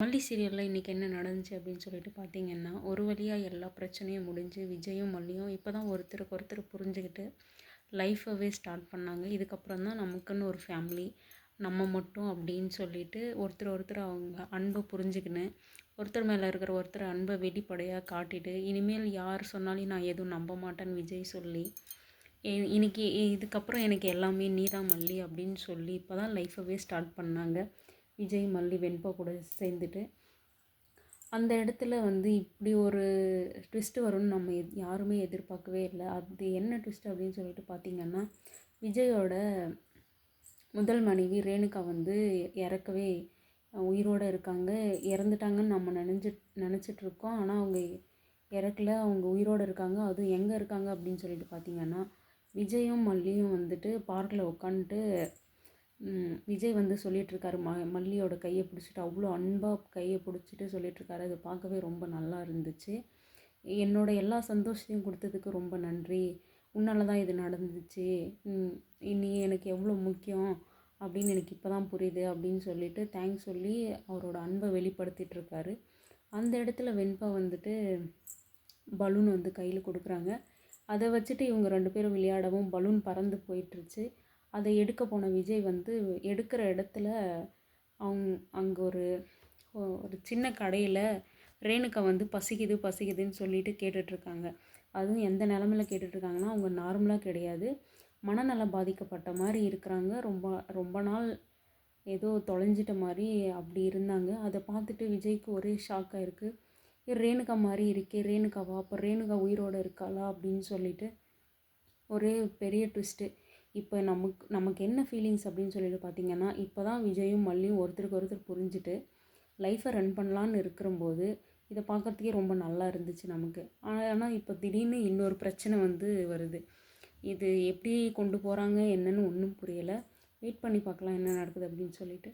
மல்லி சீரியலில் இன்றைக்கி என்ன நடந்துச்சு அப்படின்னு சொல்லிட்டு பார்த்தீங்கன்னா, ஒரு வழியாக எல்லா பிரச்சனையும் முடிஞ்சு விஜயும் மல்லியும் இப்போ தான் ஒருத்தருக்கு ஒருத்தர் புரிஞ்சுக்கிட்டு லைஃபவே ஸ்டார்ட் பண்ணாங்க. இதுக்கப்புறம் தான் நமக்குன்னு ஒரு ஃபேமிலி நம்ம மட்டும் அப்படின்னு சொல்லிட்டு ஒருத்தர் ஒருத்தர் அவங்க அன்பை புரிஞ்சுக்கின்னு ஒருத்தர் மேலே இருக்கிற ஒருத்தர் அன்பை வெளிப்படையாக காட்டிட்டு இனிமேல் யார் சொன்னாலும் நான் எதுவும் நம்ப மாட்டேன்னு விஜய் சொல்லி இன்னைக்கு இதுக்கப்புறம் எனக்கு எல்லாமே நீ தான் மல்லி அப்படின்னு சொல்லி இப்போ தான் லைஃபவே ஸ்டார்ட் பண்ணாங்க. விஜய் மல்லி வெண்பா கூட சேர்ந்துட்டு அந்த இடத்துல இப்படி ஒரு ட்விஸ்ட்டு வரும்னு நம்ம யாருமே எதிர்பார்க்கவே இல்லை. அது என்ன ட்விஸ்ட் அப்படின்னு சொல்லிட்டு பார்த்திங்கன்னா, விஜயோட முதல் மனைவி ரேணுகா இறக்கவே உயிரோடு இருக்காங்க. இறந்துட்டாங்கன்னு நம்ம நினச்சிட்ருக்கோம். ஆனால் அவங்க இறக்கல, அவங்க உயிரோடு இருக்காங்க. அதுவும் எங்கே இருக்காங்க அப்படின்னு சொல்லிட்டு பார்த்திங்கன்னா, விஜயும் மல்லியும் பார்க்கில் உட்காந்துட்டு விஜய் சொல்லிகிட்ருக்காரு மல்லியோட கையை பிடிச்சிட்டு அவ்வளோ அன்பாக கையை பிடிச்சிட்டு சொல்லிகிட்ருக்காரு. அது பார்க்கவே ரொம்ப நல்லா இருந்துச்சு. என்னோட எல்லா சந்தோஷத்தையும் கொடுத்ததுக்கு ரொம்ப நன்றி, உன்னால் தான் இது நடந்துச்சு, நீ எனக்கு எவ்வளோ முக்கியம் அப்படின்னு எனக்கு இப்போ தான் புரியுது அப்படின்னு சொல்லிட்டு தேங்க்ஸ் சொல்லி அவரோட அன்பை வெளிப்படுத்திகிட்ருக்காரு. அந்த இடத்துல வெண்பா பலூன் கையில் கொடுக்குறாங்க. அதை வச்சுட்டு இவங்க 2 பேரும் விளையாடவும் பலூன் பறந்து போயிட்டுருச்சு. அதை எடுக்க போன விஜய் எடுக்கிற இடத்துல அங்கே ஒரு ஒரு சின்ன கடையில் ரேணுகா பசிக்குது பசிக்குதுன்னு சொல்லிட்டு கேட்டுட்ருக்காங்க. அதுவும் எந்த நிலமையில் கேட்டுட்ருக்காங்கன்னா, அவங்க நார்மலாக கிடையாது, மனநலம் பாதிக்கப்பட்ட மாதிரி இருக்கிறாங்க. ரொம்ப ரொம்ப நாள் ஏதோ தொலைஞ்சிட்ட மாதிரி அப்படி இருந்தாங்க. அதை பார்த்துட்டு விஜய்க்கு ஒரே ஷாக்காக இருக்குது. ரேணுகா மாதிரி இருக்கே, ரேணுகாவா, அப்போ ரேணுகா உயிரோடு இருக்காளா அப்படின்னு சொல்லிட்டு ஒரே பெரிய ட்விஸ்ட்டு. இப்போ நமக்கு என்ன ஃபீலிங்ஸ் அப்படின்னு சொல்லிட்டு பார்த்திங்கன்னா, இப்போ தான் விஜயும் மல்லியும் ஒருத்தருக்கு ஒருத்தர் புரிஞ்சுட்டு லைஃப்பை ரன் பண்ணலான்னு இருக்கிறம்போது இதை பார்க்குறதுக்கே ரொம்ப நல்லா இருந்துச்சு நமக்கு. ஆனால் இப்போ திடீர்னு இன்னொரு பிரச்சனை வருது. இது எப்படி கொண்டு போகிறாங்க என்னன்னு ஒன்றும் புரியலை. வெயிட் பண்ணி பார்க்கலாம் என்ன நடக்குது அப்படின்னு சொல்லிட்டு.